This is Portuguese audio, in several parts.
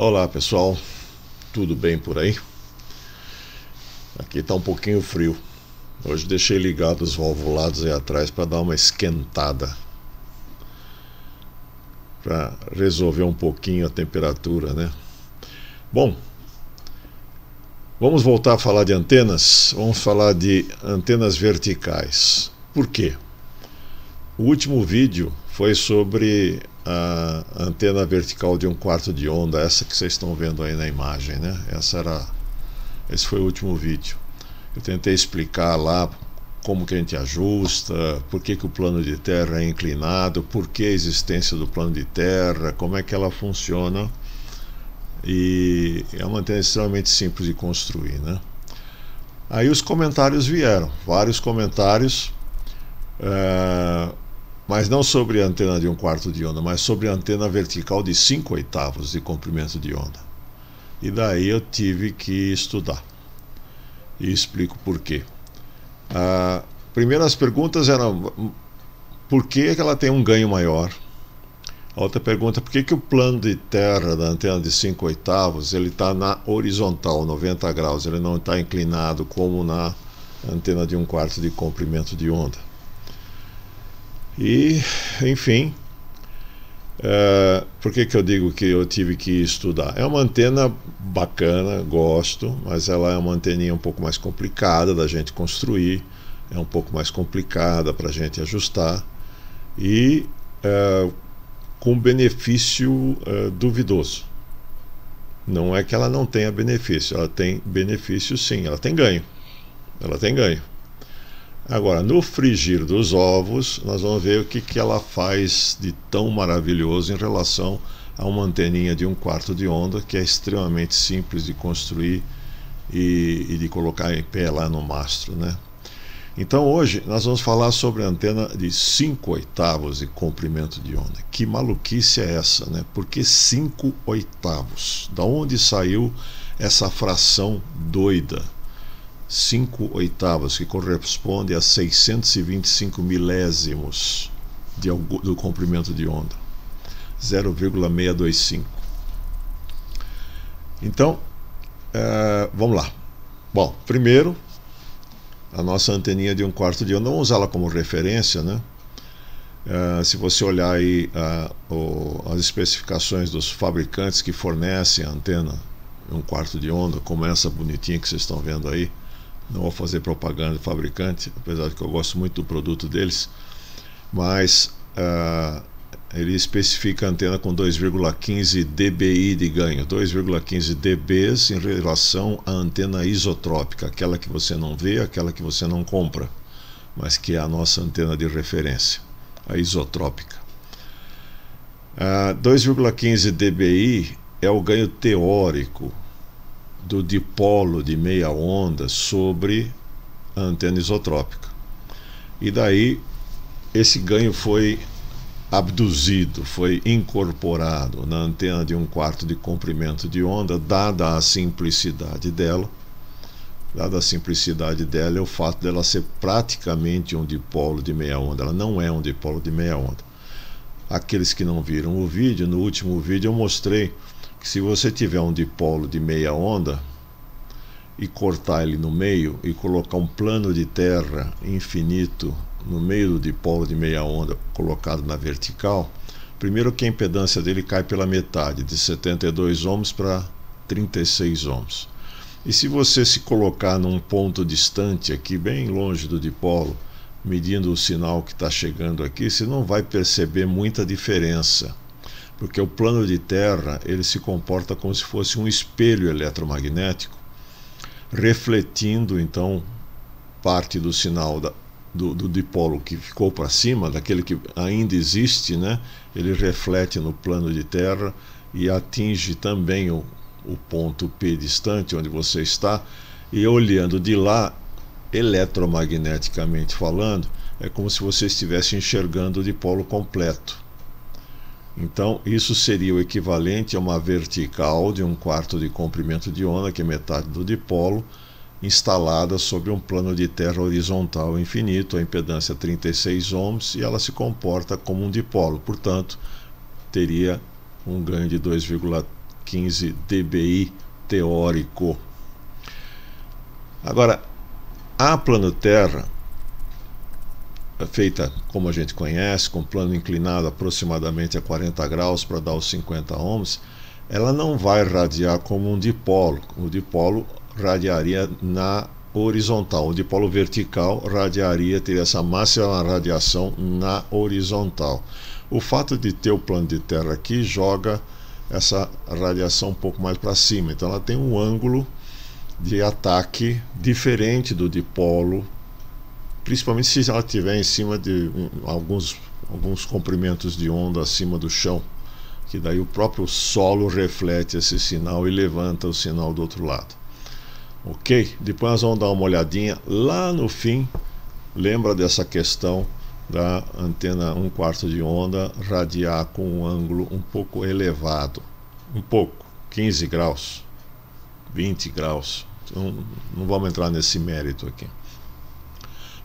Olá pessoal, tudo bem por aí? Aqui está um pouquinho frio. Hoje deixei ligados os valvulados aí atrás para dar uma esquentada, para resolver um pouquinho a temperatura, né? Bom, vamos voltar a falar de antenas. Vamos falar de antenas verticais. Por quê? O último vídeo foi sobre a antena vertical de 1/4 de onda, essa que vocês estão vendo aí na imagem, né? Esse foi o último vídeo. Eu tentei explicar lá como que a gente ajusta, por que o plano de terra é inclinado, por que a existência do plano de terra, como é que ela funciona. E é uma antena extremamente simples de construir, né? Aí os comentários vieram, vários comentários, mas não sobre a antena de 1/4 de onda, mas sobre a antena vertical de 5/8 de comprimento de onda. E daí eu tive que estudar. E explico por quê. Primeiro as perguntas eram: por que ela tem um ganho maior? A outra pergunta: por que o plano de terra da antena de 5/8 ele está na horizontal, 90 graus, ele não está inclinado como na antena de 1/4 de comprimento de onda? E, enfim, por que eu digo que eu tive que estudar? É uma antena bacana, gosto, mas ela é uma anteninha um pouco mais complicada da gente construir, é um pouco mais complicada para a gente ajustar e com benefício duvidoso. Não é que ela não tenha benefício, ela tem benefício sim, ela tem ganho. Ela tem ganho. Agora, no frigir dos ovos, nós vamos ver o que ela faz de tão maravilhoso em relação a uma anteninha de 1/4 de onda, que é extremamente simples de construir e de colocar em pé lá no mastro, né? Então hoje nós vamos falar sobre a antena de 5/8 de comprimento de onda. Que maluquice é essa, né? Por que 5/8? Da onde saiu essa fração doida? 5/8, que corresponde a 625 milésimos do comprimento de onda, 0,625. Então, vamos lá. Bom, primeiro, a nossa anteninha de 1/4 de onda, vamos usá-la como referência, né? Se você olhar aí as especificações dos fabricantes que fornecem a antena 1/4 de onda, como essa bonitinha que vocês estão vendo aí, não vou fazer propaganda do fabricante, apesar de que eu gosto muito do produto deles, mas ele especifica a antena com 2,15 dBi de ganho, 2,15 dBs em relação à antena isotrópica, aquela que você não vê, aquela que você não compra, mas que é a nossa antena de referência, a isotrópica. 2,15 dBi é o ganho teórico do dipolo de meia onda sobre a antena isotrópica. E daí esse ganho foi abduzido, foi incorporado na antena de 1/4 de comprimento de onda, dada a simplicidade dela. Dada a simplicidade dela e o fato dela ser praticamente um dipolo de meia onda. Ela não é um dipolo de meia onda. Aqueles que não viram o vídeo, no último vídeo eu mostrei que se você tiver um dipolo de meia onda e cortar ele no meio e colocar um plano de terra infinito no meio do dipolo de meia onda colocado na vertical, primeiro que a impedância dele cai pela metade, de 72 ohms para 36 ohms. E se você se colocar num ponto distante aqui, bem longe do dipolo, medindo o sinal que está chegando aqui, você não vai perceber muita diferença, porque o plano de terra ele se comporta como se fosse um espelho eletromagnético, refletindo então parte do sinal do dipolo que ficou para cima, daquele que ainda existe, né? Ele reflete no plano de terra e atinge também o ponto P distante onde você está, e olhando de lá, eletromagneticamente falando, é como se você estivesse enxergando o dipolo completo. Então isso seria o equivalente a uma vertical de 1/4 de comprimento de onda, que é metade do dipolo, instalada sobre um plano de terra horizontal infinito, a impedância 36 ohms, e ela se comporta como um dipolo, portanto teria um ganho de 2,15 2,15 dBi teórico. Agora, a plano terra, feita como a gente conhece, com plano inclinado aproximadamente a 40 graus para dar os 50 ohms, ela não vai radiar como um dipolo. O dipolo radiaria na horizontal, o dipolo vertical radiaria, teria essa máxima radiação na horizontal. O fato de ter o plano de terra aqui joga essa radiação um pouco mais para cima, então ela tem um ângulo de ataque diferente do dipolo, principalmente se ela estiver em cima de alguns comprimentos de onda acima do chão, que daí o próprio solo reflete esse sinal e levanta o sinal do outro lado. Ok? Depois nós vamos dar uma olhadinha lá no fim. Lembra dessa questão da antena 1/4 de onda radiar com um ângulo um pouco elevado, um pouco, 15 graus, 20 graus. Então, não vamos entrar nesse mérito aqui.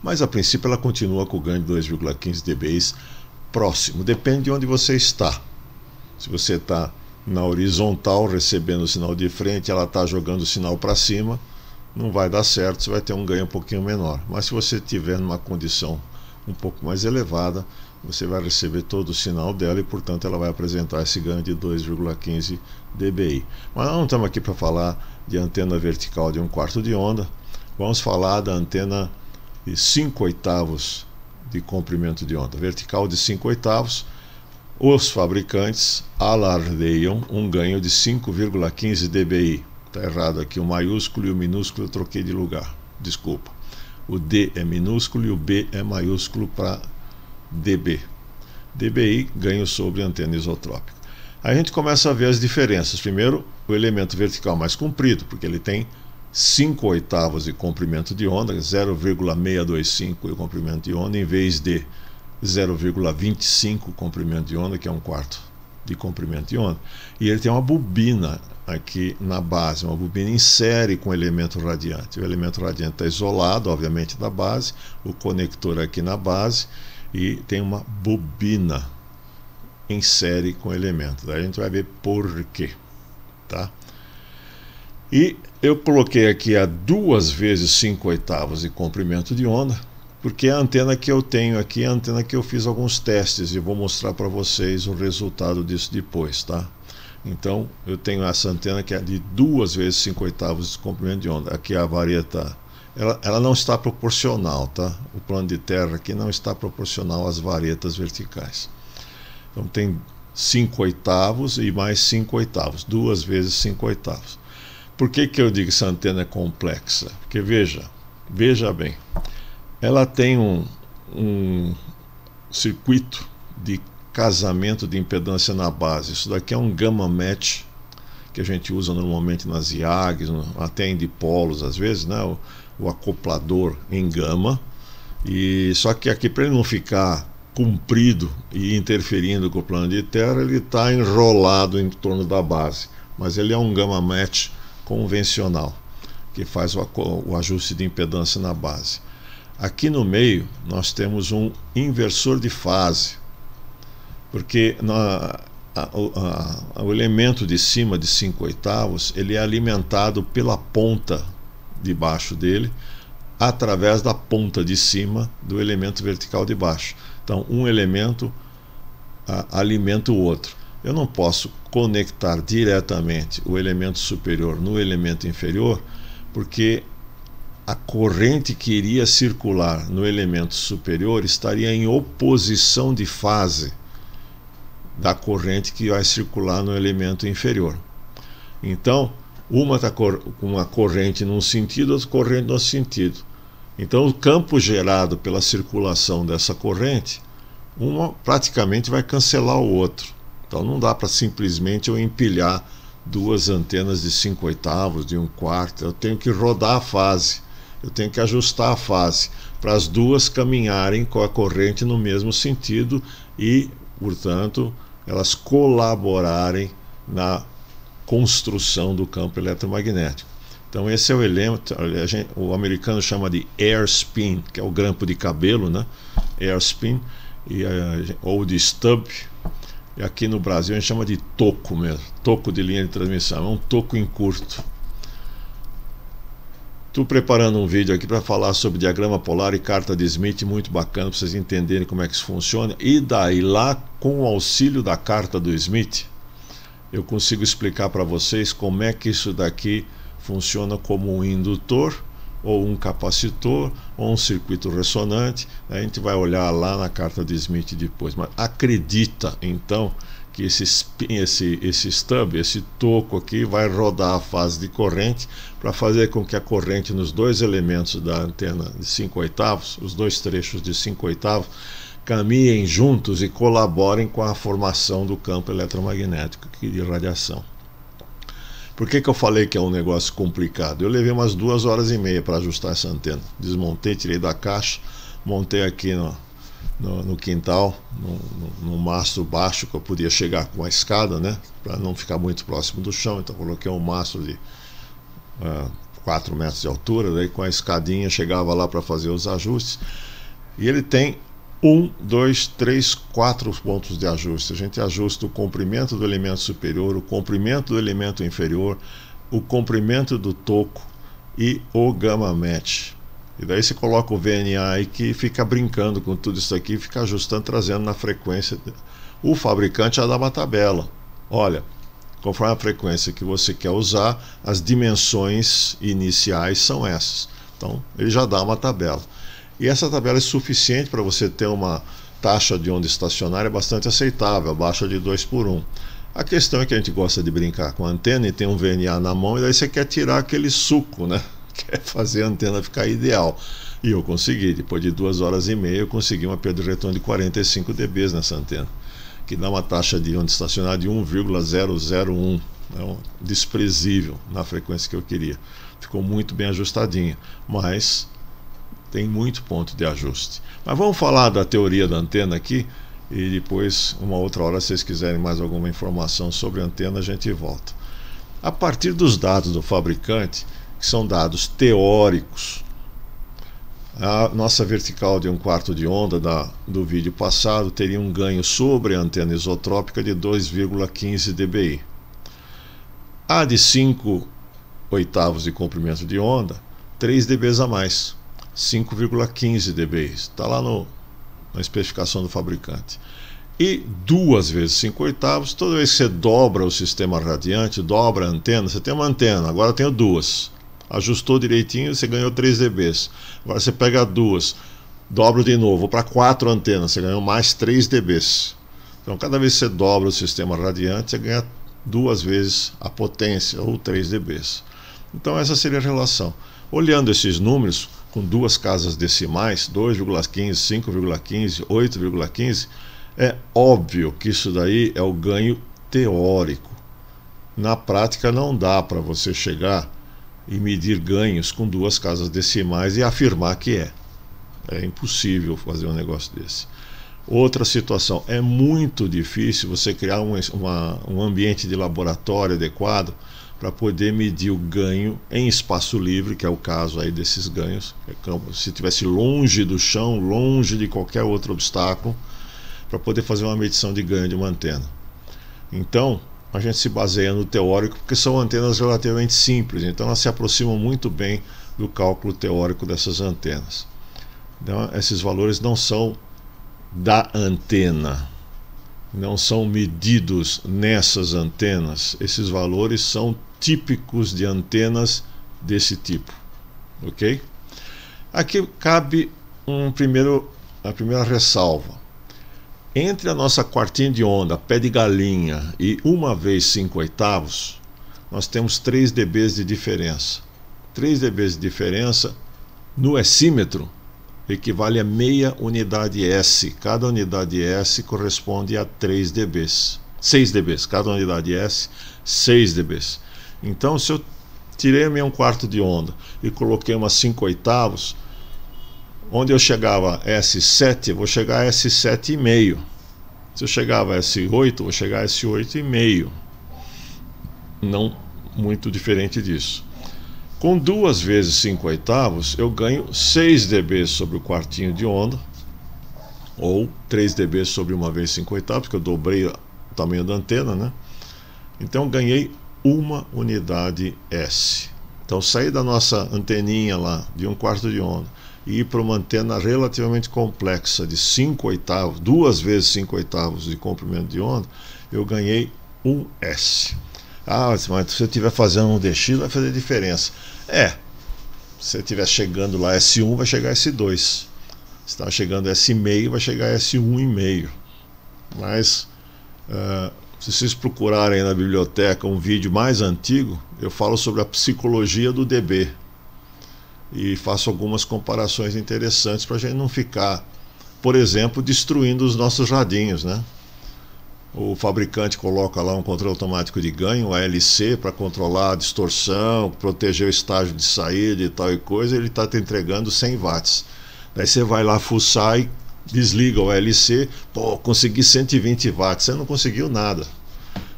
Mas a princípio ela continua com o ganho de 2,15 dBi próximo, depende de onde você está. Se você está na horizontal recebendo o sinal de frente, ela está jogando o sinal para cima, não vai dar certo, você vai ter um ganho um pouquinho menor. Mas se você estiver numa condição um pouco mais elevada, você vai receber todo o sinal dela e, portanto, ela vai apresentar esse ganho de 2,15 dBi. Mas nós não estamos aqui para falar de antena vertical de 1/4 de onda, vamos falar da antena de 5/8 de comprimento de onda, vertical de 5/8. Os fabricantes alardeiam um ganho de 5,15 dBi. Está errado aqui, o maiúsculo e o minúsculo eu troquei de lugar, desculpa. O D é minúsculo e o B é maiúsculo para dB. dBi, ganho sobre antena isotrópica. Aí a gente começa a ver as diferenças. Primeiro, o elemento vertical mais comprido, porque ele tem 5/8 de comprimento de onda, 0,625 de comprimento de onda, em vez de 0,25 comprimento de onda, que é 1/4 de comprimento de onda. E ele tem uma bobina aqui na base, uma bobina em série com elemento radiante. O elemento radiante está isolado, obviamente, da base, o conector aqui na base, e tem uma bobina em série com elemento. Daí a gente vai ver por quê, tá? E eu coloquei aqui a 2 vezes 5/8 de comprimento de onda, porque a antena que eu tenho aqui é a antena que eu fiz alguns testes e vou mostrar para vocês o resultado disso depois, tá? Então eu tenho essa antena que é de 2 vezes 5/8 de comprimento de onda. Aqui a vareta, ela não está proporcional, tá? O plano de terra aqui não está proporcional às varetas verticais. Então tem 5/8 e mais 5/8, 2 vezes 5/8. Por que eu digo que essa antena é complexa? Porque veja bem, ela tem um circuito de casamento de impedância na base. Isso daqui é um gamma match que a gente usa normalmente nas IAGs, até em dipolos às vezes, né? O acoplador em gama. E só que aqui, para ele não ficar comprido e interferindo com o plano de terra, ele está enrolado em torno da base, mas ele é um gamma match convencional que faz o ajuste de impedância na base. Aqui no meio nós temos um inversor de fase, porque o elemento de cima de 5/8 ele é alimentado pela ponta de baixo dele através da ponta de cima do elemento vertical de baixo. Então um elemento alimenta o outro. Eu não posso conectar diretamente o elemento superior no elemento inferior, porque a corrente que iria circular no elemento superior estaria em oposição de fase da corrente que vai circular no elemento inferior. Então, uma está com uma corrente num sentido, outra corrente no outro sentido. Então, o campo gerado pela circulação dessa corrente, uma praticamente vai cancelar o outro. Então, não dá para simplesmente eu empilhar duas antenas de 5/8, de 1/4. Eu tenho que rodar a fase. Eu tenho que ajustar a fase para as duas caminharem com a corrente no mesmo sentido e, portanto, elas colaborarem na construção do campo eletromagnético. Então esse é o elemento, o americano chama de air spin, que é o grampo de cabelo, né? Air spin, ou de stub, E aqui no Brasil a gente chama de toco mesmo, toco de linha de transmissão, é um toco em curto. Estou preparando um vídeo aqui para falar sobre diagrama polar e carta de Smith, muito bacana para vocês entenderem como é que isso funciona. E daí lá, com o auxílio da carta do Smith, eu consigo explicar para vocês como é que isso daqui funciona como um indutor, ou um capacitor, ou um circuito ressonante. A gente vai olhar lá na carta de Smith depois. Mas acredita, então, que esse stub, esse toco aqui, vai rodar a fase de corrente para fazer com que a corrente nos dois elementos da antena de 5/8, os dois trechos de 5/8, caminhem juntos e colaborem com a formação do campo eletromagnético de radiação. Por que eu falei que é um negócio complicado? Eu levei umas 2h30 para ajustar essa antena. Desmontei, tirei da caixa, montei aqui no quintal, no mastro baixo, que eu podia chegar com a escada, né? Para não ficar muito próximo do chão. Então coloquei um mastro de 4 metros de altura, daí com a escadinha chegava lá para fazer os ajustes. E ele tem 1, 2, 3, 4 pontos de ajuste. A gente ajusta o comprimento do elemento superior, o comprimento do elemento inferior, o comprimento do toco e o gamma match. E daí você coloca o VNA aí que fica brincando com tudo isso aqui, fica ajustando, trazendo na frequência. O fabricante já dá uma tabela. Olha, conforme a frequência que você quer usar, as dimensões iniciais são essas. Então ele já dá uma tabela. E essa tabela é suficiente para você ter uma taxa de onda estacionária bastante aceitável, abaixo de 2/1. A questão é que a gente gosta de brincar com a antena e tem um VNA na mão, e daí você quer tirar aquele suco, né? Quer fazer a antena ficar ideal. E eu consegui, depois de 2h30, eu consegui uma perda de retorno de 45 dB nessa antena, que dá uma taxa de onda estacionária de 1,001. É desprezível na frequência que eu queria. Ficou muito bem ajustadinha, mas tem muito ponto de ajuste. Mas vamos falar da teoria da antena aqui, e depois, uma outra hora, se vocês quiserem mais alguma informação sobre a antena, a gente volta. A partir dos dados do fabricante, que são dados teóricos, a nossa vertical de 1/4 de onda do vídeo passado teria um ganho sobre a antena isotrópica de 2,15 dBi. A de 5/8 de comprimento de onda, 3 dB a mais, 5,15 dB. Está lá na especificação do fabricante. E 2 vezes 5/8, toda vez que você dobra o sistema radiante, dobra a antena, você tem uma antena, agora eu tenho duas. Ajustou direitinho, você ganhou 3 dB. Agora você pega duas, dobra de novo para 4 antenas, você ganhou mais 3 dB. Então cada vez que você dobra o sistema radiante, você ganha 2 vezes a potência, ou 3 dB. Então essa seria a relação. Olhando esses números, com duas casas decimais, 2,15, 5,15, 8,15, é óbvio que isso daí é o ganho teórico. Na prática não dá para você chegar e medir ganhos com duas casas decimais e afirmar que é. É impossível fazer um negócio desse. Outra situação, é muito difícil você criar um ambiente de laboratório adequado para poder medir o ganho em espaço livre, que é o caso aí desses ganhos, se estivesse longe do chão, longe de qualquer outro obstáculo, para poder fazer uma medição de ganho de uma antena. Então, a gente se baseia no teórico, porque são antenas relativamente simples, então elas se aproximam muito bem do cálculo teórico dessas antenas. Então, esses valores não são da antena, não são medidos nessas antenas. Esses valores são típicos de antenas desse tipo, ok? Aqui cabe a primeira ressalva. Entre a nossa quartinha de onda, pé de galinha, e 1 vezes 5/8, nós temos 3 dB de diferença. 3 dB de diferença no decímetro equivale a meia unidade S. Cada unidade S corresponde a 3 dB. 6 dB. Cada unidade S, 6 dB. Então, se eu tirei a minha 1/4 de onda e coloquei uma 5/8, onde eu chegava a S7, eu vou chegar a S7,5. Se eu chegava a S8, eu vou chegar a S8,5. Não muito diferente disso. Com 2 vezes 5/8, eu ganho 6 dB sobre o quartinho de onda, ou 3 dB sobre 1 vezes 5/8, porque eu dobrei tamanho da antena, né? Então ganhei uma unidade S. Então saí da nossa anteninha lá de 1/4 de onda e ir para uma antena relativamente complexa de 5/8, 2 vezes 5/8 de comprimento de onda, eu ganhei um S. Ah, mas se você estiver fazendo um DX vai fazer diferença. Se você estiver chegando lá S1, vai chegar S2. Se está chegando S,5, vai chegar S1,5. Mas se vocês procurarem na biblioteca um vídeo mais antigo, eu falo sobre a psicologia do dB e faço algumas comparações interessantes para a gente não ficar, por exemplo, destruindo os nossos radinhos, né? O fabricante coloca lá um controle automático de ganho, um ALC, para controlar a distorção, proteger o estágio de saída e tal e coisa, ele está te entregando 100 watts. Daí você vai lá fuçar e desliga o ALC, pô, consegui 120 watts, você não conseguiu nada.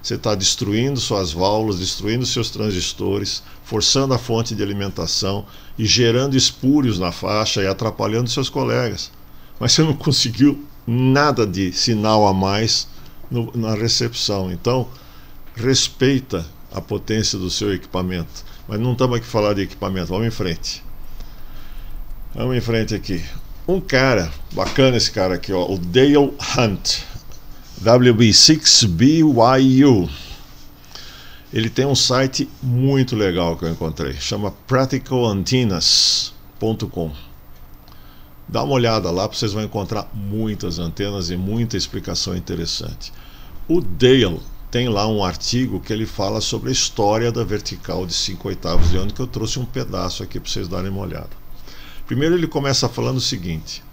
Você está destruindo suas válvulas, destruindo seus transistores, forçando a fonte de alimentação e gerando espúrios na faixa e atrapalhando seus colegas. Mas você não conseguiu nada de sinal a mais na recepção. Então, respeita a potência do seu equipamento. Mas não estamos aqui falar de equipamento, vamos em frente. Vamos em frente aqui. Um cara, bacana esse cara aqui, ó, o Dale Hunt, WB6BYU. Ele tem um site muito legal que eu encontrei, chama practicalantennas.com. Dá uma olhada lá, vocês vão encontrar muitas antenas e muita explicação interessante. O Dale tem lá um artigo que ele fala sobre a história da vertical de 5/8 de onda, que eu trouxe um pedaço aqui para vocês darem uma olhada. Primeiro ele começa falando o seguinte: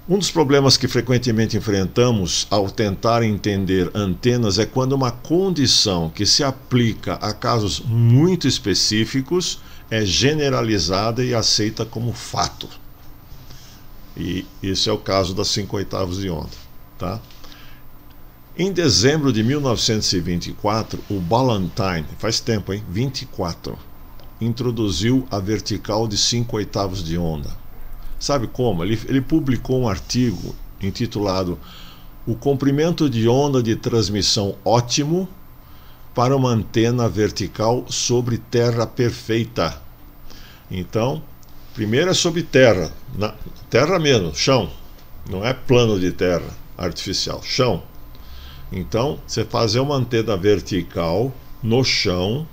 um dos problemas que frequentemente enfrentamos ao tentar entender antenas é quando uma condição que se aplica a casos muito específicos é generalizada e aceita como fato. E esse é o caso das 5/8 de onda, tá? Em dezembro de 1924, o Ballantine, faz tempo, hein? 24, introduziu a vertical de 5/8 de onda. Sabe como? Ele publicou um artigo intitulado O comprimento de onda de transmissão ótimo para uma antena vertical sobre terra perfeita. Então, primeiro é sobre terra, terra mesmo, chão, não é plano de terra artificial, chão. Então, você fazer uma antena vertical no chão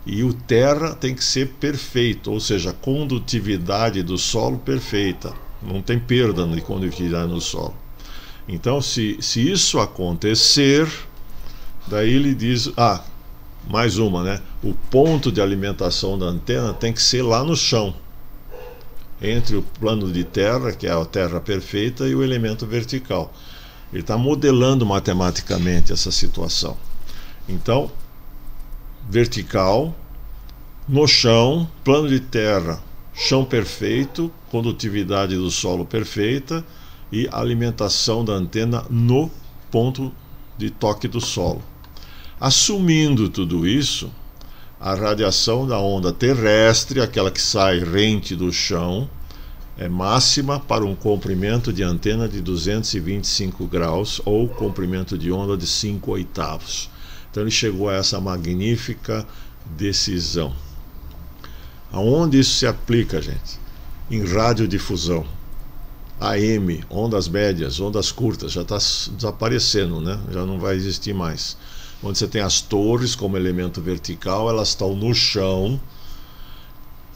e o terra tem que ser perfeito, ou seja, a condutividade do solo perfeita, não tem perda de condutividade no solo. Então, se isso acontecer, daí ele diz, mais uma, né? O ponto de alimentação da antena tem que ser lá no chão, entre o plano de terra, que é a terra perfeita, e o elemento vertical. Ele está modelando matematicamente essa situação. Então, vertical, no chão, plano de terra, chão perfeito, condutividade do solo perfeita e alimentação da antena no ponto de toque do solo. Assumindo tudo isso, a radiação da onda terrestre, aquela que sai rente do chão, é máxima para um comprimento de antena de 225 graus ou comprimento de onda de 5/8. Então ele chegou a essa magnífica decisão. Aonde isso se aplica, gente? Em radiodifusão. AM, ondas médias, ondas curtas, já está desaparecendo, né? Já não vai existir mais. Onde você tem as torres como elemento vertical, elas estão no chão.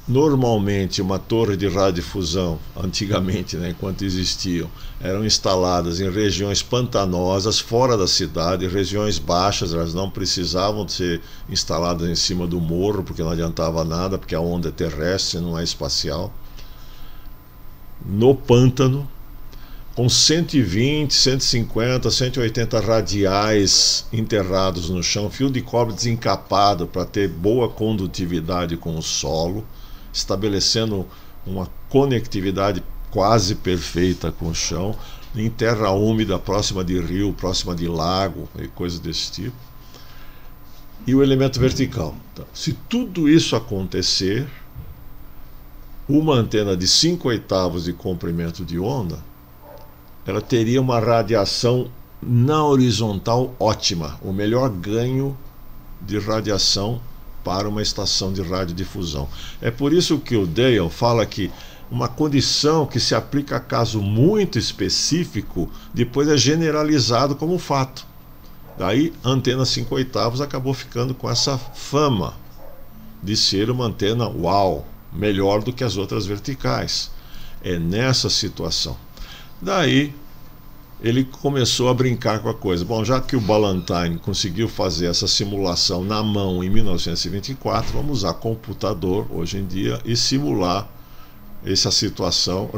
Normalmente uma torre de radiodifusão, antigamente, né, enquanto existiam, eram instaladas em regiões pantanosas, fora da cidade, regiões baixas, elas não precisavam de ser instaladas em cima do morro, porque não adiantava nada, porque a onda é terrestre, não é espacial. No pântano, com 120, 150, 180 radiais enterrados no chão, fio de cobre desencapado para ter boa condutividade com o solo, estabelecendo uma conectividade quase perfeita com o chão, em terra úmida, próxima de rio, próxima de lago e coisas desse tipo. E o elemento vertical. Então, se tudo isso acontecer, uma antena de 5/8 de comprimento de onda, ela teria uma radiação na horizontal ótima, o melhor ganho de radiação para uma estação de radiodifusão. É por isso que o Dale fala que uma condição que se aplica a caso muito específico, depois é generalizado como fato. Daí a antena 5/8 acabou ficando com essa fama de ser uma antena uau, melhor do que as outras verticais. É nessa situação. Daí ele começou a brincar com a coisa. Bom, já que o Ballantine conseguiu fazer essa simulação na mão em 1924, vamos usar computador hoje em dia e simular essa situação,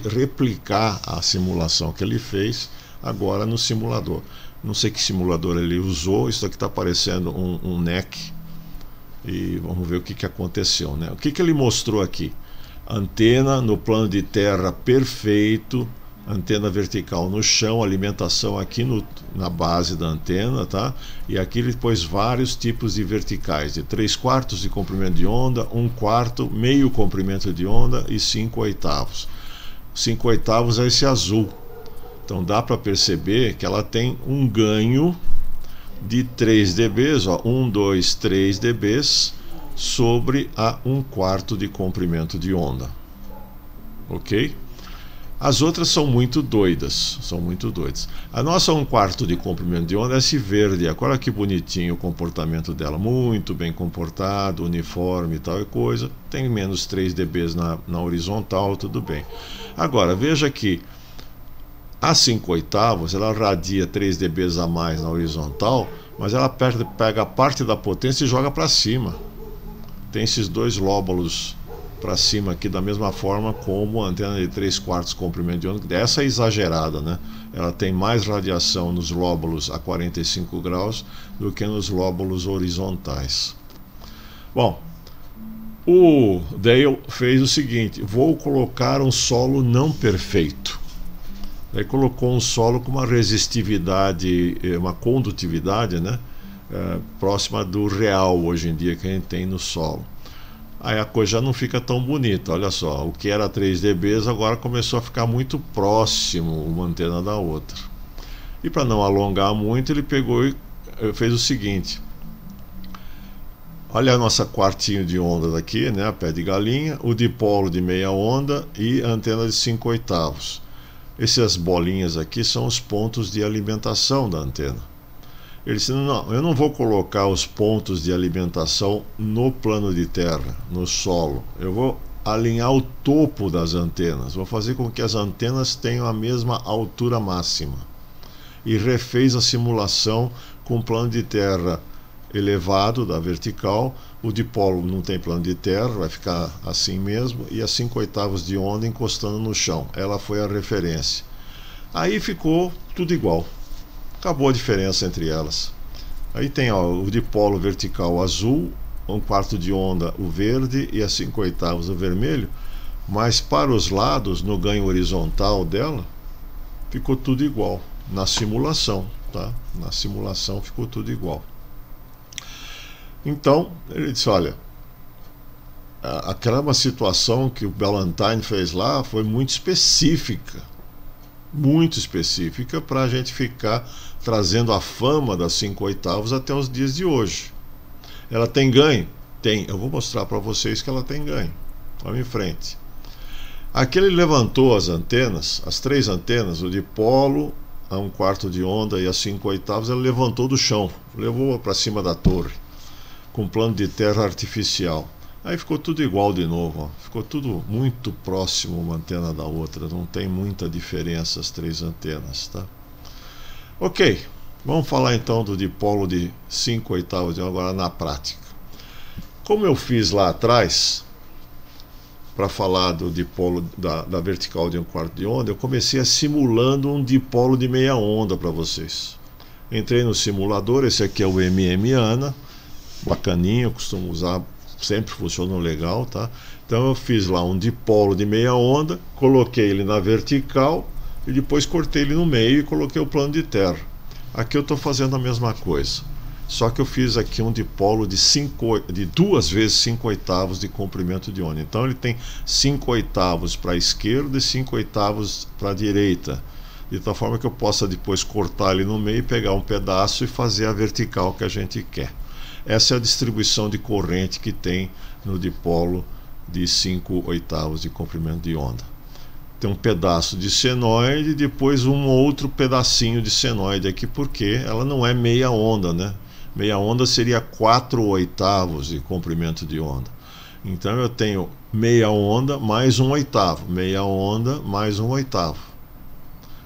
replicar a simulação que ele fez agora no simulador. Não sei que simulador ele usou, isso aqui está parecendo um NEC, e vamos ver o que aconteceu, né? O que ele mostrou aqui? Antena no plano de terra perfeito, antena vertical no chão, alimentação aqui na base da antena, tá? E aqui ele pôs vários tipos de verticais, de 3/4 de comprimento de onda, 1/4, meio comprimento de onda e 5/8. 5/8 é esse azul. Então dá para perceber que ela tem um ganho de 3 dB, ó, 1, 2, 3 dB sobre a 1/4 de comprimento de onda. Ok? As outras são muito doidas, A nossa 1/4 de comprimento de onda é esse verde. Olha que bonitinho o comportamento dela, muito bem comportado, uniforme e tal e coisa. Tem menos 3 dB na horizontal, tudo bem. Agora, veja que a 5/8 ela radia 3 dB a mais na horizontal, mas ela pega a parte da potência e joga para cima. Tem esses dois lóbulos para cima aqui, da mesma forma como a antena de 3/4 comprimento de onda. Essa é exagerada, né? Ela tem mais radiação nos lóbulos a 45 graus do que nos lóbulos horizontais. Bom, o Dale fez o seguinte: vou colocar um solo não perfeito. Aí colocou um solo com uma resistividade, uma condutividade, né? Próxima do real hoje em dia que a gente tem no solo. Aí a coisa já não fica tão bonita. Olha só, o que era 3 dB agora começou a ficar muito próximo uma antena da outra. E para não alongar muito, ele pegou e fez o seguinte: olha a nossa quartinho de onda daqui, né, a pé de galinha, o dipolo de meia onda e a antena de 5/8. Essas bolinhas aqui são os pontos de alimentação da antena. Ele disse: não, eu não vou colocar os pontos de alimentação no plano de terra, no solo. Eu vou alinhar o topo das antenas, vou fazer com que as antenas tenham a mesma altura máxima. E refez a simulação com o plano de terra elevado da vertical. O dipolo não tem plano de terra, vai ficar assim mesmo, e as 5/8 de onda encostando no chão. Ela foi a referência. Aí ficou tudo igual. Acabou a diferença entre elas. Aí tem, ó, o dipolo vertical azul, 1/4 de onda o verde e as 5/8 o vermelho, mas para os lados, no ganho horizontal dela, ficou tudo igual na simulação, tá? Na simulação ficou tudo igual. Então ele disse: olha, aquela situação que o Ballantine fez lá foi muito específica para a gente ficar trazendo a fama das 5/8 até os dias de hoje. Ela tem ganho? Tem. Eu vou mostrar para vocês que ela tem ganho. Vamos em frente. Aqui ele levantou as antenas, as 3 antenas, o dipolo, a 1/4 de onda e as 5/8, ele levantou do chão, levou para cima da torre, com plano de terra artificial. Aí ficou tudo igual de novo, ó. Ficou tudo muito próximo uma antena da outra, não tem muita diferença as 3 antenas, tá? Ok, vamos falar então do dipolo de 5/8 agora na prática. Como eu fiz lá atrás, para falar do dipolo da vertical de 1/4 de onda, eu comecei simulando um dipolo de meia onda para vocês. Entrei no simulador, esse aqui é o MM-ANA, bacaninho, eu costumo usar, sempre funcionou legal, tá? Então eu fiz lá um dipolo de meia onda, coloquei ele na vertical e depois cortei ele no meio e coloquei o plano de terra. Aqui eu estou fazendo a mesma coisa, só que eu fiz aqui um dipolo de 2 vezes 5/8 de comprimento de onda. Então ele tem 5/8 para a esquerda e 5/8 para a direita. de tal forma que eu possa depois cortar ele no meio, pegar um pedaço e fazer a vertical que a gente quer. Essa é a distribuição de corrente que tem no dipolo de 5/8 de comprimento de onda. Tem um pedaço de senoide e depois um outro pedacinho de senoide aqui, porque ela não é meia onda, né? Meia onda seria 4/8 de comprimento de onda. Então eu tenho meia onda mais 1/8, meia onda mais 1/8.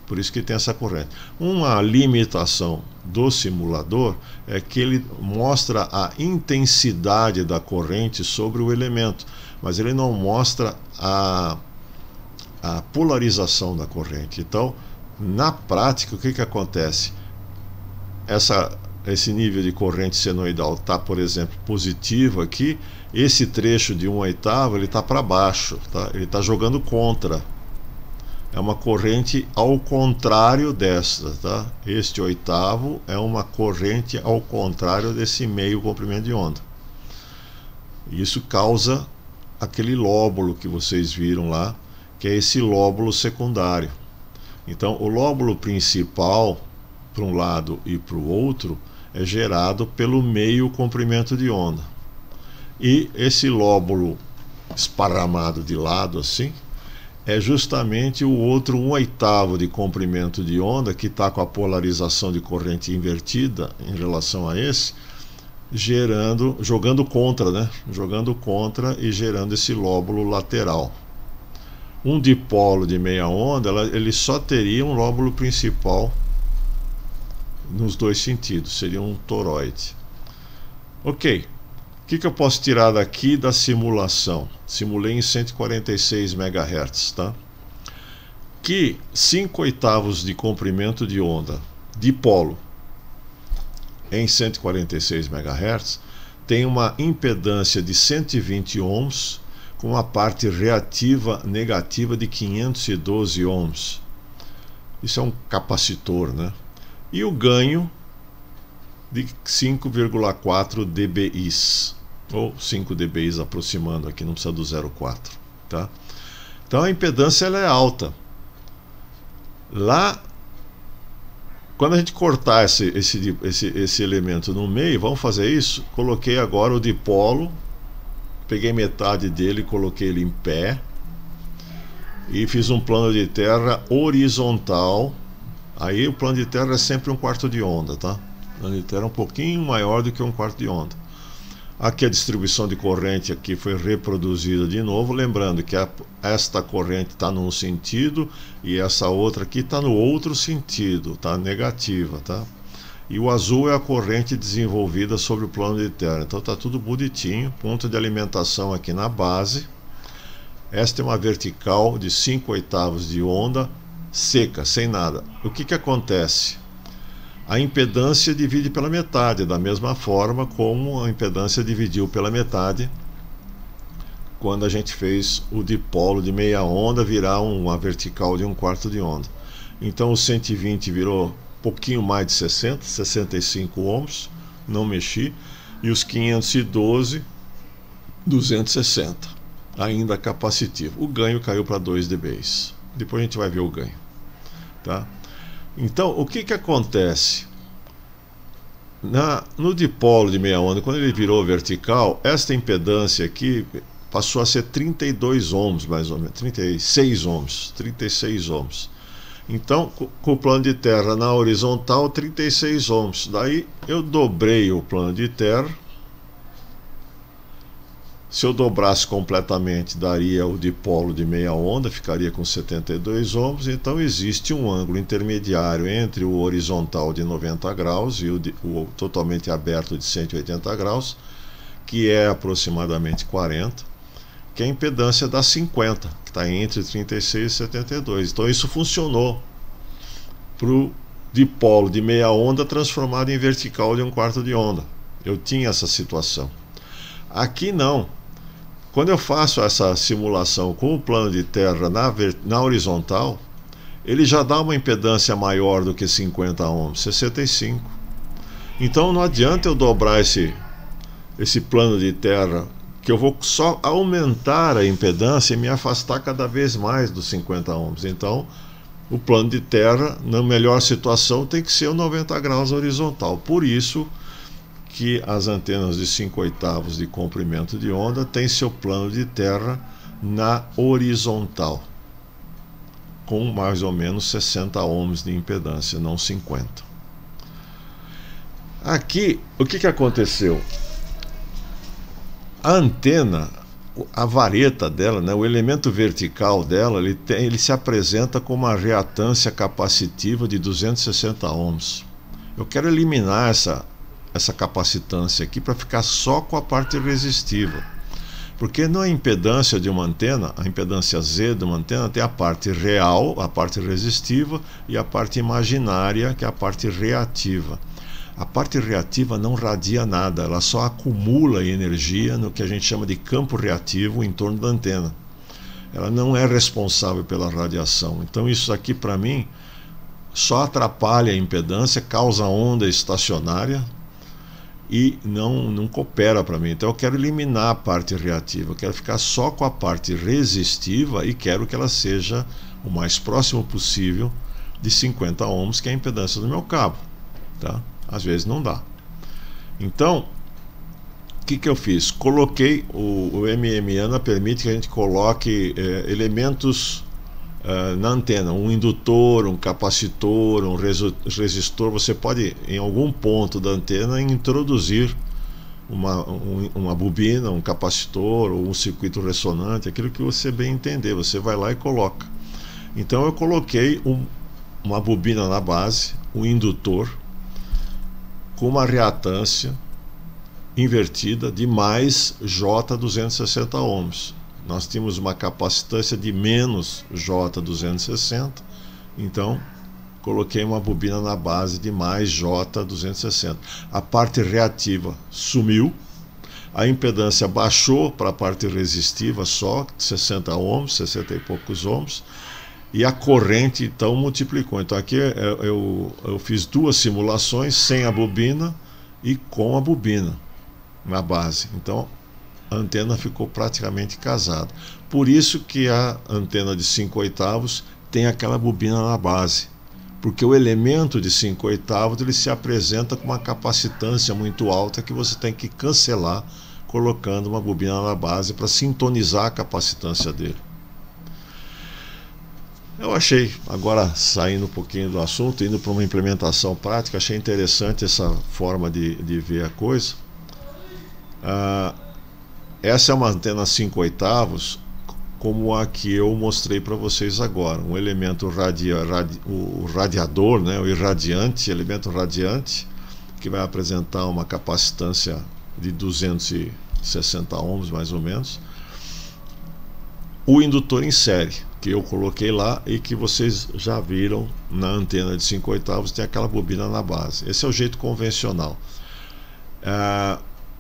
Por isso que tem essa corrente. Uma limitação do simulador é que ele mostra a intensidade da corrente sobre o elemento, mas ele não mostra a polarização da corrente. Então, na prática, o que acontece? Esse nível de corrente senoidal está, por exemplo, positivo aqui. Esse trecho de 1/8 ele está para baixo, tá? Ele está jogando contra. É uma corrente ao contrário desta, tá? Este 1/8 é uma corrente ao contrário desse meio comprimento de onda. Isso causa aquele lóbulo que vocês viram lá, que é esse lóbulo secundário. Então, o lóbulo principal, para um lado e para o outro, é gerado pelo meio comprimento de onda. E esse lóbulo esparramado de lado assim, é justamente o outro 1/8 de comprimento de onda, que está com a polarização de corrente invertida em relação a esse, jogando contra, né? Jogando contra e gerando esse lóbulo lateral. Um dipolo de meia onda, ele só teria um lóbulo principal nos dois sentidos, seria um toroide. Ok, o que eu posso tirar daqui da simulação? Simulei em 146 MHz, tá? Que 5/8 de comprimento de onda dipolo em 146 MHz tem uma impedância de 120 ohms com uma parte reativa negativa de 512 ohms. Isso é um capacitor, né? E o ganho de 5,4 dBi, ou 5 dBi aproximando aqui, não precisa do 0,4, tá? Então a impedância ela é alta. Lá, quando a gente cortar esse elemento no meio, vamos fazer isso? Coloquei agora o dipolo, peguei metade dele, coloquei ele em pé e fiz um plano de terra horizontal. Aí o plano de terra é sempre 1/4 de onda, tá? O plano de terra é um pouquinho maior do que 1/4 de onda. Aqui a distribuição de corrente aqui foi reproduzida de novo, lembrando que esta corrente está num sentido e essa outra aqui está no outro sentido, tá? Negativa, tá? E o azul é a corrente desenvolvida sobre o plano de terra. Então está tudo bonitinho. Ponto de alimentação aqui na base. Esta é uma vertical de 5/8 de onda seca, sem nada. O que acontece? A impedância divide pela metade, da mesma forma como a impedância dividiu pela metade quando a gente fez o dipolo de meia onda virar uma vertical de 1/4 de onda. Então o 120 virou um pouquinho mais de 60, 65 ohms, não mexi, e os 512, 260, ainda capacitivo. O ganho caiu para 2 dB. Depois a gente vai ver o ganho, tá? Então, o que acontece? No dipolo de meia onda, quando ele virou vertical, esta impedância aqui passou a ser 32 ohms, mais ou menos, 36 ohms, 36 ohms. Então, com o plano de terra na horizontal, 36 ohms. Daí eu dobrei o plano de terra. Se eu dobrasse completamente, daria o dipolo de meia onda, ficaria com 72 ohms. Então existe um ângulo intermediário entre o horizontal de 90 graus e o totalmente aberto de 180 graus, que é aproximadamente 40, que é a impedância da 50, que está entre 36 e 72. Então isso funcionou para o dipolo de meia onda transformado em vertical de 1/4 de onda. Eu tinha essa situação. Aqui não. Quando eu faço essa simulação com o plano de terra na horizontal, ele já dá uma impedância maior do que 50 ohms, 65. Então não adianta eu dobrar esse plano de terra, que eu vou só aumentar a impedância e me afastar cada vez mais dos 50 ohms. Então o plano de terra, na melhor situação, tem que ser o 90 graus horizontal. Por isso que as antenas de 5/8 de comprimento de onda têm seu plano de terra na horizontal, com mais ou menos 60 ohms de impedância, não 50. Aqui, o que aconteceu? A antena, a vareta dela, né, o elemento vertical dela, ele se apresenta com uma reatância capacitiva de 260 ohms. Eu quero eliminar essa capacitância aqui para ficar só com a parte resistiva. Porque na impedância de uma antena, a impedância Z de uma antena, tem a parte real, a parte resistiva, e a parte imaginária, que é a parte reativa. A parte reativa não radia nada, ela só acumula energia no que a gente chama de campo reativo em torno da antena. Ela não é responsável pela radiação. Então isso aqui, para mim, só atrapalha a impedância, causa onda estacionária e não coopera para mim. Então eu quero eliminar a parte reativa, eu quero ficar só com a parte resistiva e quero que ela seja o mais próximo possível de 50 ohms, que é a impedância do meu cabo, tá? Às vezes não dá. Então, o que eu fiz? Coloquei o MMAna, permite que a gente coloque elementos na antena, um indutor, um capacitor, um resistor. Você pode, em algum ponto da antena, introduzir uma bobina, um capacitor ou um circuito ressonante, aquilo que você bem entender, você vai lá e coloca. Então eu coloquei uma bobina na base, um indutor, com uma reatância invertida de mais J260 ohms. Nós tínhamos uma capacitância de menos J260, então coloquei uma bobina na base de mais J260. A parte reativa sumiu, a impedância baixou para a parte resistiva só, 60 ohms, 60 e poucos ohms, e a corrente então multiplicou. Então aqui eu fiz duas simulações sem a bobina e com a bobina na base. Então a antena ficou praticamente casada. Por isso que a antena de 5/8 tem aquela bobina na base, porque o elemento de 5/8 ele se apresenta com uma capacitância muito alta que você tem que cancelar colocando uma bobina na base para sintonizar a capacitância dele. Eu achei, agora saindo um pouquinho do assunto, indo para uma implementação prática, achei interessante essa forma de ver a coisa. Essa é uma antena 5/8, como a que eu mostrei para vocês agora. Um elemento o radiador, né, o irradiante, elemento radiante, que vai apresentar uma capacitância de 260 ohms mais ou menos. O indutor em série, que eu coloquei lá e que vocês já viram na antena de 5/8, tem aquela bobina na base. Esse é o jeito convencional.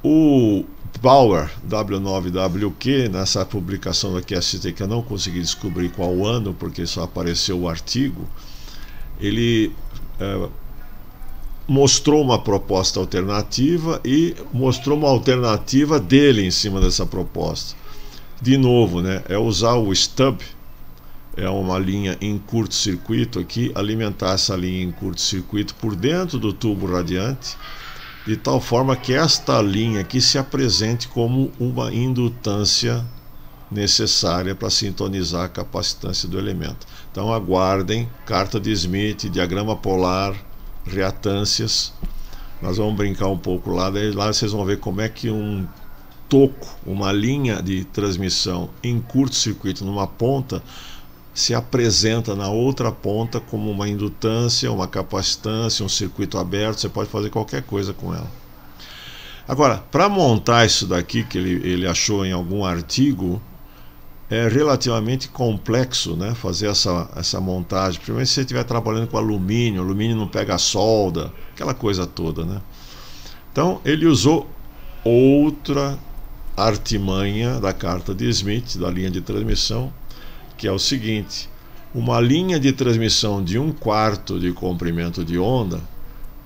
O Bauer W9WQ, nessa publicação da QST, que eu não consegui descobrir qual ano, porque só apareceu o artigo, ele mostrou uma proposta alternativa e mostrou uma alternativa dele em cima dessa proposta. De novo, né, é usar o stub, é uma linha em curto-circuito aqui, alimentar essa linha em curto-circuito por dentro do tubo radiante, de tal forma que esta linha aqui se apresente como uma indutância necessária para sintonizar a capacitância do elemento. Então aguardem, carta de Smith, diagrama polar, reatâncias. Nós vamos brincar um pouco lá, daí lá vocês vão ver como é que um toco, uma linha de transmissão em curto-circuito numa ponta se apresenta na outra ponta como uma indutância, uma capacitância, um circuito aberto. Você pode fazer qualquer coisa com ela. Agora, para montar isso daqui que ele achou em algum artigo, é relativamente complexo, né? Fazer essa montagem, principalmente se você estiver trabalhando com alumínio não pega solda, aquela coisa toda, né? Então ele usou outra artimanha da carta de Smith, da linha de transmissão, que é o seguinte: uma linha de transmissão de 1/4 de comprimento de onda,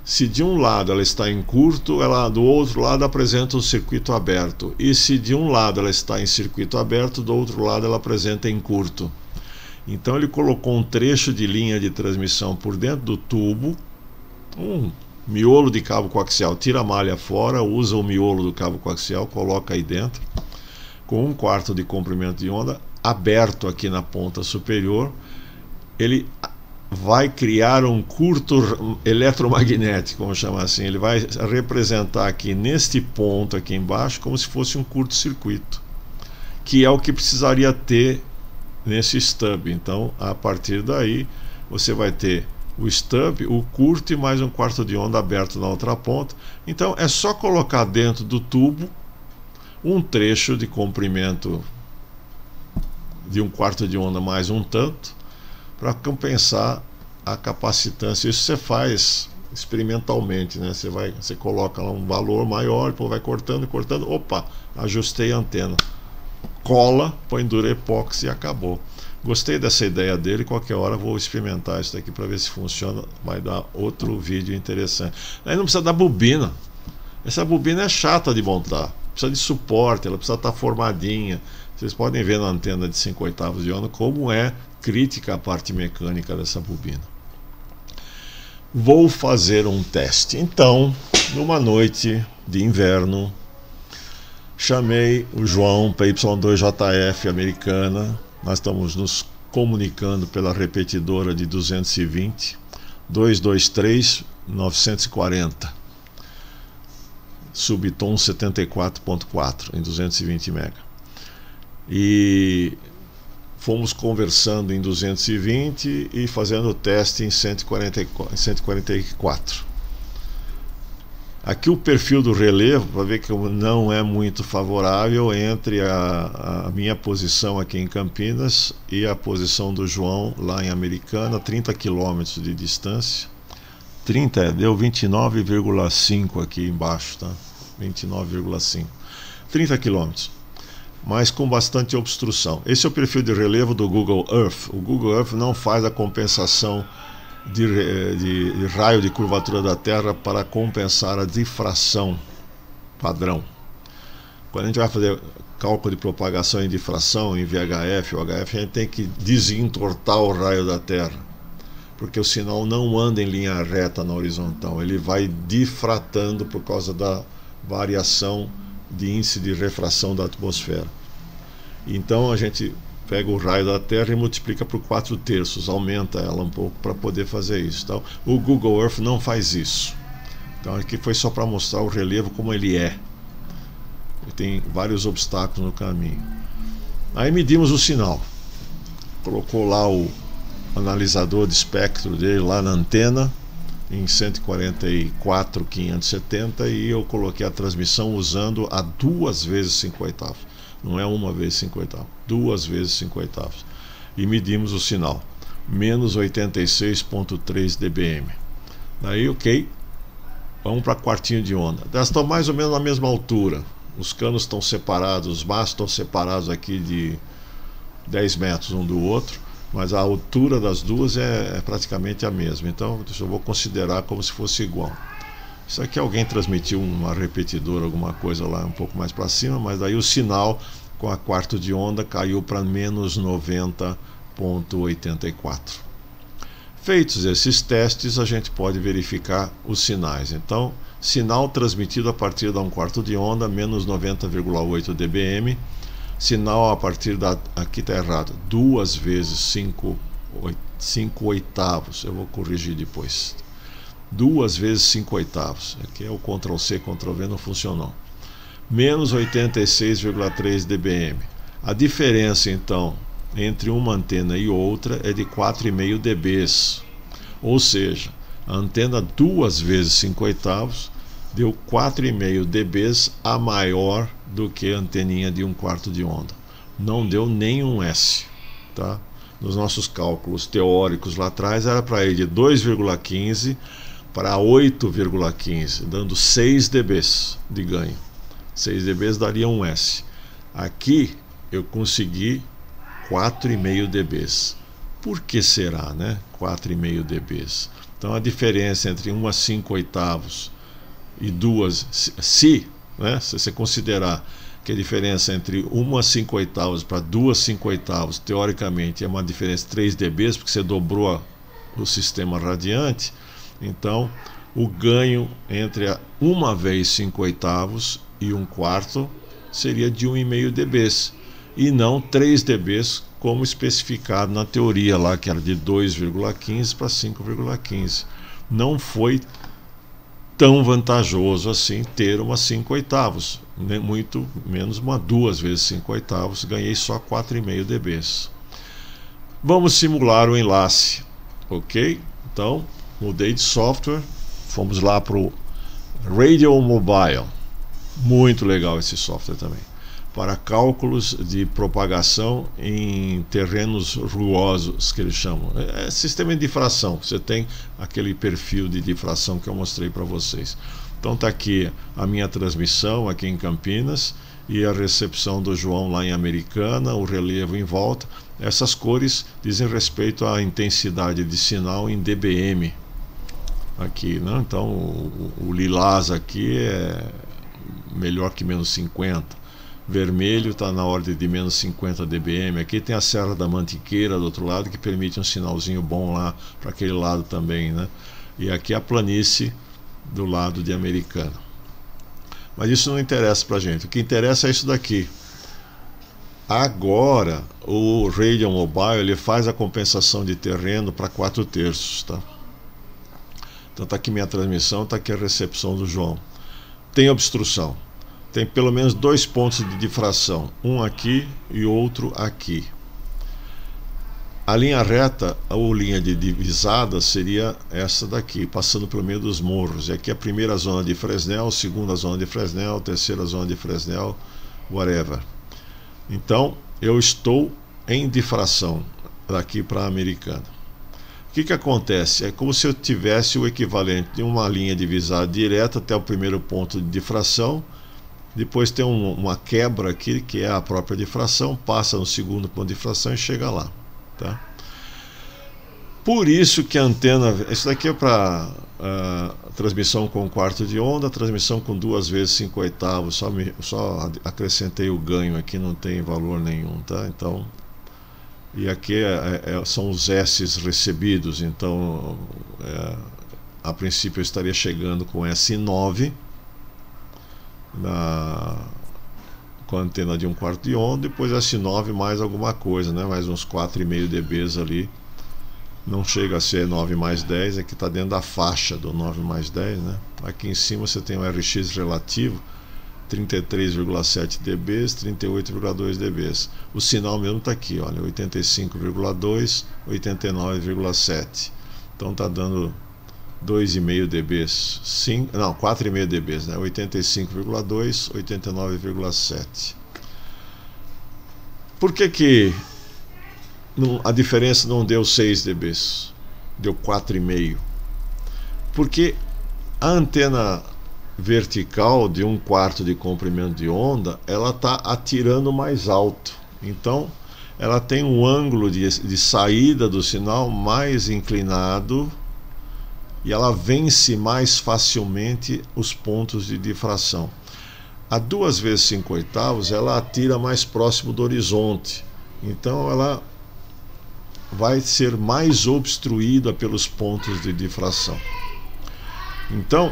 se de um lado ela está em curto, ela do outro lado apresenta um circuito aberto, e se de um lado ela está em circuito aberto, do outro lado ela apresenta em curto. Então ele colocou um trecho de linha de transmissão por dentro do tubo, um miolo de cabo coaxial, tira a malha fora, usa o miolo do cabo coaxial, coloca aí dentro, com 1/4 de comprimento de onda, aberto aqui na ponta superior. Ele vai criar um curto eletromagnético, vamos chamar assim. Ele vai representar aqui neste ponto aqui embaixo como se fosse um curto-circuito, que é o que precisaria ter nesse stub. Então, a partir daí, você vai ter o stub, o curto e mais 1/4 de onda aberto na outra ponta. Então, é só colocar dentro do tubo um trecho de comprimento de 1/4 de onda mais um tanto, para compensar a capacitância. Isso você faz experimentalmente, né? Você coloca lá um valor maior, depois vai cortando e cortando. Opa, ajustei a antena. Cola, põe Durepox e acabou. Gostei dessa ideia dele. Qualquer hora vou experimentar isso daqui para ver se funciona. Vai dar outro vídeo interessante. Aí não precisa da bobina. Essa bobina é chata de montar. Precisa de suporte, ela precisa estar formadinha. Vocês podem ver na antena de 5/8 de onda como é crítica a parte mecânica dessa bobina. Vou fazer um teste. Então, numa noite de inverno, chamei o João para Y2JF americana. Nós estamos nos comunicando pela repetidora de 220, 223 940, subtom 74.4 em 220 MHz. E fomos conversando em 220 e fazendo o teste em 144. Aqui o perfil do relevo, para ver que não é muito favorável entre a minha posição aqui em Campinas e a posição do João lá em Americana, 30 km de distância. 30, deu 29,5 aqui embaixo, tá? 29,5. 30 km. Mas com bastante obstrução. Esse é o perfil de relevo do Google Earth. O Google Earth não faz a compensação de raio de curvatura da Terra para compensar a difração padrão. Quando a gente vai fazer cálculo de propagação em difração, em VHF ou HF, a gente tem que desentortar o raio da Terra, porque o sinal não anda em linha reta na horizontal, ele vai difratando por causa da variação de índice de refração da atmosfera. Então a gente pega o raio da Terra e multiplica por 4/3, aumenta ela um pouco para poder fazer isso. Então o Google Earth não faz isso. Então aqui foi só para mostrar o relevo como ele é. Tem vários obstáculos no caminho. Aí medimos o sinal. Colocou lá o analisador de espectro dele lá na antena em 144.570 e eu coloquei a transmissão usando a 2 vezes 5/8. Não é 1 vez 5/8, 2 vezes 5/8. E medimos o sinal, menos 86,3 dBm. Daí, ok, vamos para quartinho de onda. Elas estão mais ou menos na mesma altura. Os canos estão separados, os mastros estão separados aqui de 10 metros um do outro, mas a altura das duas é praticamente a mesma. Então eu vou considerar como se fosse igual. Isso aqui alguém transmitiu uma repetidora, alguma coisa lá um pouco mais para cima, mas daí o sinal com a quarto de onda caiu para menos 90,84. Feitos esses testes, a gente pode verificar os sinais. Então, sinal transmitido a partir da 1/4 de onda, menos 90,8 dBm. Sinal a partir da, aqui está errado, 2 vezes 5/8. Eu vou corrigir depois. 2 vezes 5/8. Aqui é o Ctrl+C, Ctrl+V, não funcionou. Menos 86,3 dBm. A diferença então entre uma antena e outra é de 4,5 dBs. Ou seja, a antena 2 vezes 5/8 deu 4,5 dBs a maior do que a anteninha de 1/4 de onda. Não deu nenhum S, tá? Nos nossos cálculos teóricos lá atrás era para ir de 2,15 para 8,15, dando 6 dBs de ganho. 6 dBs daria um S. Aqui eu consegui 4,5 dBs. Por que será, né? 4,5 dBs. Então a diferença entre 1 5/8 e 2, se você considerar que a diferença entre uma 5/8 para duas 5/8, teoricamente, é uma diferença de 3 dB, porque você dobrou o sistema radiante. Então, o ganho entre uma vez 5/8 e 1/4 seria de 1,5 dB, e não 3 dB, como especificado na teoria lá, que era de 2,15 para 5,15. Não foi tão vantajoso assim ter uma 5/8, muito menos uma 2 vezes 5/8, ganhei só 4,5 dB. Vamos simular o enlace, ok? Então, mudei de software, fomos lá para o Radio Mobile, muito legal esse software também, para cálculos de propagação em terrenos rugosos, que eles chamam. É sistema de difração, você tem aquele perfil de difração que eu mostrei para vocês. Então está aqui a minha transmissão aqui em Campinas e a recepção do João lá em Americana, o relevo em volta. Essas cores dizem respeito à intensidade de sinal em dBm aqui, né? Então o lilás aqui é melhor que menos 50. Vermelho está na ordem de menos 50 dBm. Aqui tem a Serra da Mantiqueira do outro lado, que permite um sinalzinho bom lá para aquele lado também, né? E aqui a planície do lado de Americana. Mas isso não interessa para a gente. O que interessa é isso daqui. Agora o Radio Mobile ele faz a compensação de terreno para 4/3, tá? Então está aqui minha transmissão, está aqui a recepção do João. Tem obstrução. Tem pelo menos 2 pontos de difração, um aqui e outro aqui. A linha reta ou linha de divisada seria essa daqui, passando pelo meio dos morros. E aqui é a primeira zona de Fresnel, segunda zona de Fresnel, terceira zona de Fresnel, whatever. Então, eu estou em difração daqui para a Americana. O que acontece? É como se eu tivesse o equivalente de uma linha divisada direta até o primeiro ponto de difração. Depois tem uma quebra aqui, que é a própria difração, passa no segundo ponto de difração e chega lá, tá? Por isso que a antena... Isso daqui é para transmissão com 1/4 de onda, transmissão com 2 vezes 5/8, só acrescentei o ganho aqui, não tem valor nenhum, tá? Então, e aqui são os S recebidos, então a princípio eu estaria chegando com S9, com a antena de 1/4 de onda, depois S9 mais alguma coisa, né? Mais uns 4,5 dB ali. Não chega a ser 9 mais 10, é que está dentro da faixa do 9 mais 10, né? Aqui em cima você tem o RX relativo, 33,7 dB, 38,2 dB. O sinal mesmo está aqui, olha, 85,2, 89,7. Então está dando 2,5 dB, 4,5 dB, né? 85,2, 89,7. Por que a diferença não deu 6 dB? Deu 4,5? Porque a antena vertical de 1/4 de comprimento de onda, ela está atirando mais alto. Então, ela tem um ângulo de saída do sinal mais inclinado, e ela vence mais facilmente os pontos de difração. A 2 vezes 5/8, ela atira mais próximo do horizonte, então ela vai ser mais obstruída pelos pontos de difração. Então,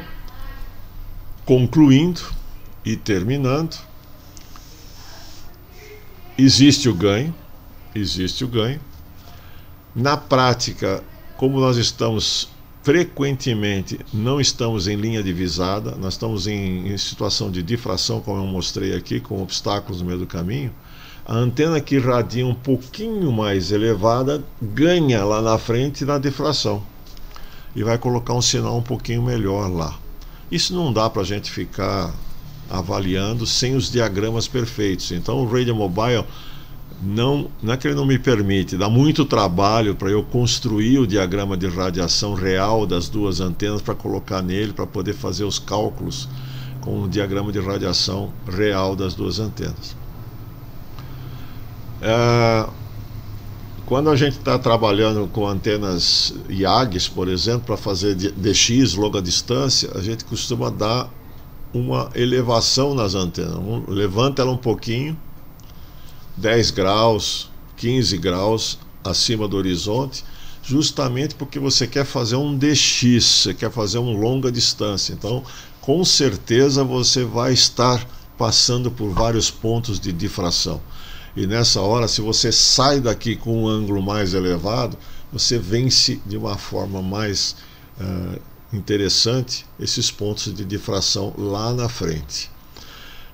concluindo e terminando, existe o ganho. Na prática, como nós estamos frequentemente, não estamos em linha divisada, nós estamos em situação de difração, como eu mostrei aqui, com obstáculos no meio do caminho. A antena que irradia um pouquinho mais elevada ganha lá na frente na difração e vai colocar um sinal um pouquinho melhor lá. Isso não dá para a gente ficar avaliando sem os diagramas perfeitos. Então o Radio Mobile não é que ele não me permite, dá muito trabalho para eu construir o diagrama de radiação real das duas antenas para colocar nele, para poder fazer os cálculos com o diagrama de radiação real das duas antenas. Quando a gente está trabalhando com antenas IAGs, por exemplo, para fazer DX, longa distância, a gente costuma dar uma elevação nas antenas. Levanta ela um pouquinho, 10 graus, 15 graus acima do horizonte, justamente porque você quer fazer um DX, você quer fazer um longa distância. Então, com certeza você vai estar passando por vários pontos de difração. E nessa hora, se você sai daqui com um ângulo mais elevado, você vence de uma forma mais interessante esses pontos de difração lá na frente.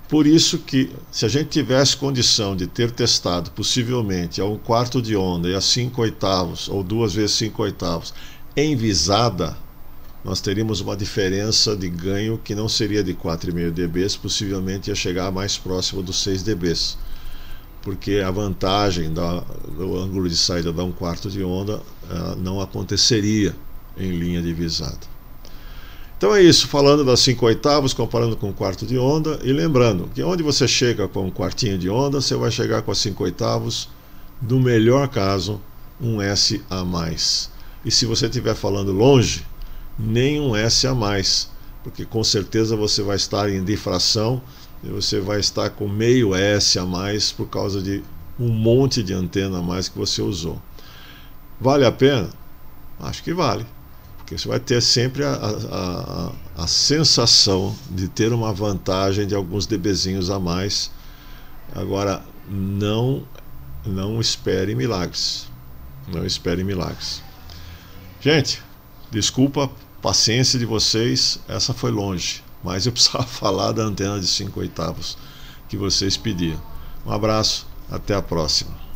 Por isso que, se a gente tivesse condição de ter testado possivelmente a 1/4 de onda e a 5/8, ou 2 vezes 5/8, em visada, nós teríamos uma diferença de ganho que não seria de 4,5 dB, possivelmente ia chegar mais próximo dos 6 dB, porque a vantagem do ângulo de saída da 1/4 de onda não aconteceria em linha de visada. Então é isso, falando das 5/8, comparando com 1/4 de onda, e lembrando que onde você chega com 1/4 de onda, você vai chegar com as 5/8, no melhor caso, um S a mais. E se você estiver falando longe, nem um S a mais, porque com certeza você vai estar em difração e você vai estar com meio S a mais por causa de um monte de antena a mais que você usou. Vale a pena? Acho que vale. Porque você vai ter sempre a sensação de ter uma vantagem de alguns dBzinhos a mais. Agora, não espere milagres. Não espere milagres. Gente, desculpa a paciência de vocês, essa foi longe. Mas eu precisava falar da antena de 5/8 que vocês pediram. Um abraço, até a próxima.